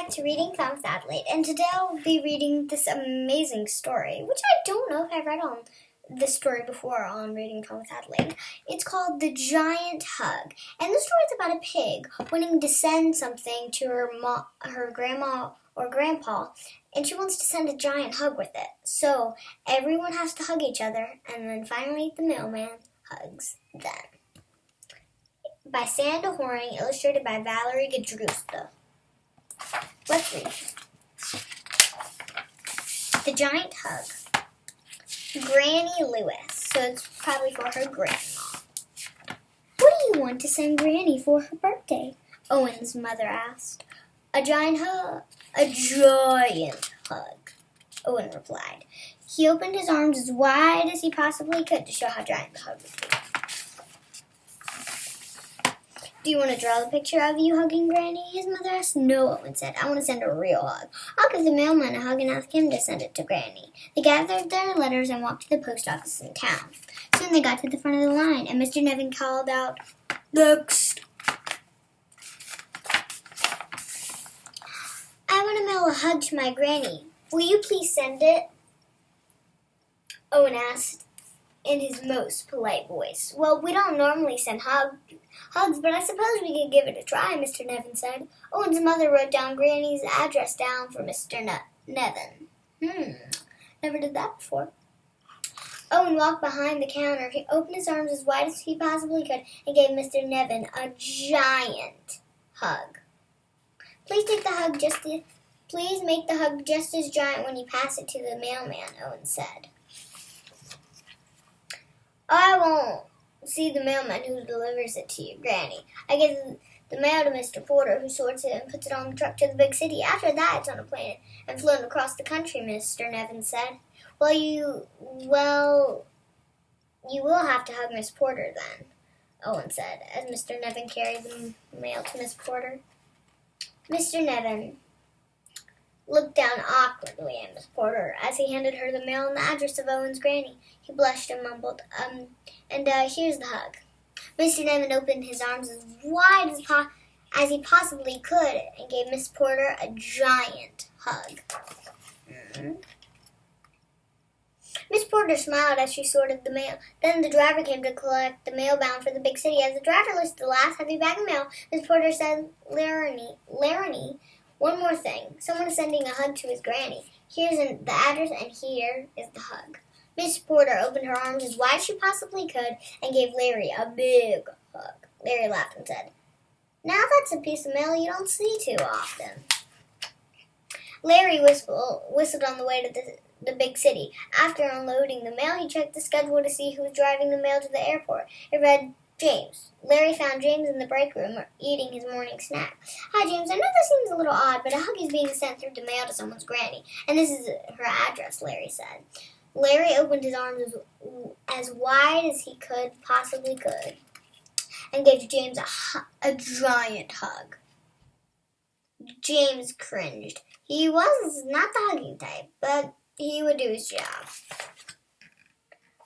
back to Reading Fun with Adelaide, and today I'll be reading this amazing story, which I don't know if I read on this story before on Reading Fun with Adelaide. It's called The Giant Hug, and the story is about a pig wanting to send something to her grandma or grandpa, and she wants to send a giant hug with it. So everyone has to hug each other, and then finally the mailman hugs them. By Sandra Horing, illustrated by Valerie Gadrusta. Let's read. The Giant Hug. Granny Lewis. So it's probably for her grandma. What do you want to send Granny for her birthday? Owen's mother asked. A giant hug. A giant hug, Owen replied. He opened his arms as wide as he possibly could to show how giant the hug would be. Do you want to draw the picture of you hugging Granny? His mother asked. No, Owen said. I want to send a real hug. I'll give the mailman a hug and ask him to send it to Granny. They gathered their letters and walked to the post office in town. Soon they got to the front of the line, and Mr. Nevin called out, Next! I want to mail a hug to my Granny. Will you please send it? Owen asked in his most polite voice. Well, we don't normally send hugs, but I suppose we could give it a try, Mr. Nevin said. Owen's mother wrote down Granny's address down for Mr. Nevin. Never did that before. Owen walked behind the counter. He opened his arms as wide as he possibly could and gave Mr. Nevin a giant hug. Please make the hug just as giant when you pass it to the mailman, Owen said. I won't see the mailman who delivers it to you, Granny. I give the mail to Mr. Porter, who sorts it and puts it on the truck to the big city. After that, it's on a plane and flown across the country, Mr. Nevin said. Well, you will have to hug Miss Porter then, Owen said, as Mr. Nevin carried the mail to Miss Porter. Mr. Nevin looked down awkwardly at Miss Porter as he handed her the mail and the address of Owen's Granny. He blushed and mumbled, here's the hug. Mr. Nevin opened his arms as wide as he possibly could and gave Miss Porter a giant hug. Miss Porter smiled as she sorted the mail. Then the driver came to collect the mail bound for the big city. As the driver lifted the last heavy bag of mail, Miss Porter said, Laramie, one more thing. Someone is sending a hug to his Granny. Here's the address, and here is the hug. Miss Porter opened her arms as wide as she possibly could and gave Larry a big hug. Larry laughed and said, Now that's a piece of mail you don't see too often. Larry whistled on the way to the big city. After unloading the mail, he checked the schedule to see who was driving the mail to the airport. It read, James. Larry found James in the break room eating his morning snack. Hi, James. I know this seems a little odd, but a hug is being sent through the mail to someone's Granny, and this is her address, Larry said. Larry opened his arms as wide as he possibly could and gave James a giant hug. James cringed. He was not the hugging type, but he would do his job.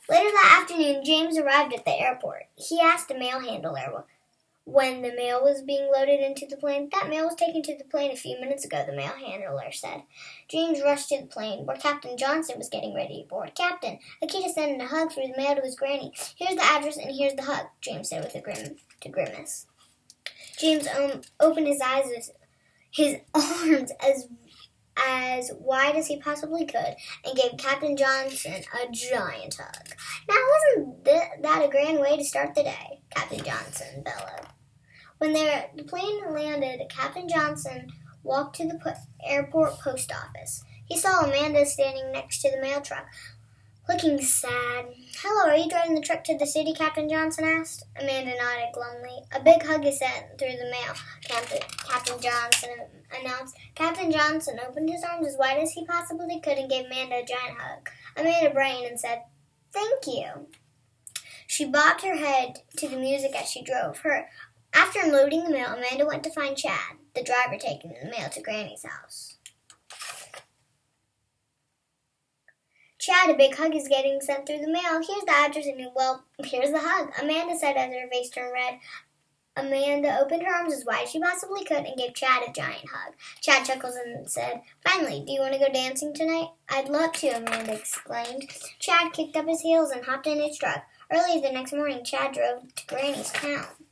Later that afternoon, James arrived at the airport. He asked the mail handler when the mail was being loaded into the plane. That mail was taken to the plane a few minutes ago, the mail handler said. James rushed to the plane where Captain Johnson was getting ready to board. Captain, a kid is sending a hug through the mail to his Granny. Here's the address and here's the hug, James said with a grimace. James opened his arms as wide as he possibly could and gave Captain Johnson a giant hug. Now, wasn't that a grand way to start the day? Captain Johnson bellowed. When the plane landed, Captain Johnson walked to the airport post office. He saw Amanda standing next to the mail truck, looking sad. Hello, are you driving the truck to the city? Captain Johnson asked. Amanda nodded glumly. A big hug is sent through the mail, Captain Johnson announced. Captain Johnson opened his arms as wide as he possibly could and gave Amanda a giant hug. Amanda brightened and said, Thank you. She bobbed her head to the music as she drove. After unloading the mail, Amanda went to find Chad, the driver taking the mail to Granny's house. Chad, a big hug is getting sent through the mail. Here's the address and, here's the hug, Amanda said as her face turned red. Amanda opened her arms as wide as she possibly could and gave Chad a giant hug. Chad chuckled and said, "Finally, do you want to go dancing tonight?" "I'd love to," Amanda exclaimed. Chad kicked up his heels and hopped in his truck. Early the next morning, Chad drove to Granny's town.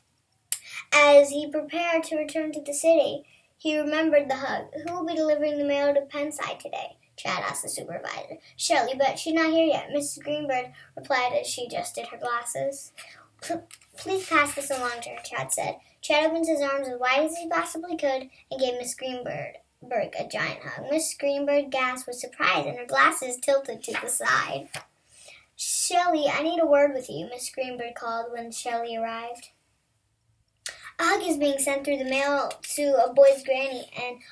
As he prepared to return to the city, he remembered the hug. "Who will be delivering the mail to Penside today?" Chad asked the supervisor. "Shelley, but she's not here yet," Mrs. Greenbird replied as she adjusted her glasses. "Please pass this along to her," Chad said. Chad opened his arms as wide as he possibly could and gave Miss Greenbird a giant hug. Miss Greenbird gasped with surprise and her glasses tilted to the side. "Shelley, I need a word with you," Miss Greenbird called when Shelley arrived. "A hug is being sent through the mail to a boy's granny, and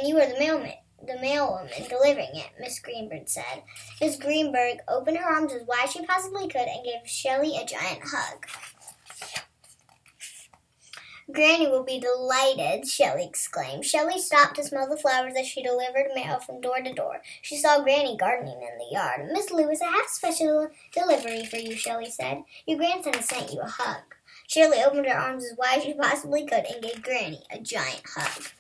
you are the mailwoman delivering it," Miss Greenbird said. Miss Greenbird opened her arms as wide as she possibly could and gave Shelley a giant hug. "Granny will be delighted," Shelley exclaimed. Shelley stopped to smell the flowers as she delivered mail from door to door. She saw Granny gardening in the yard. "Miss Lewis, I have a special delivery for you," Shelley said. "Your grandson has sent you a hug." Shelley opened her arms as wide as she possibly could and gave Granny a giant hug.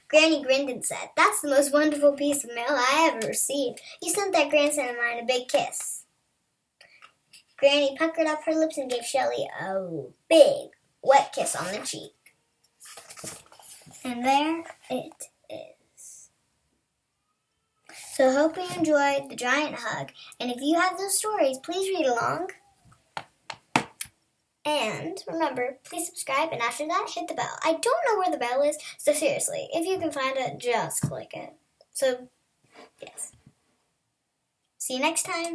Granny grinned and said, "That's the most wonderful piece of mail I ever received. You sent that grandson of mine a big kiss." Granny puckered up her lips and gave Shelley a big, wet kiss on the cheek. And there it is. So I hope you enjoyed the giant hug. And if you have those stories, please read along. And remember, please subscribe, and after that, hit the bell. I don't know where the bell is, so seriously, if you can find it, just click it. So, yes. See you next time.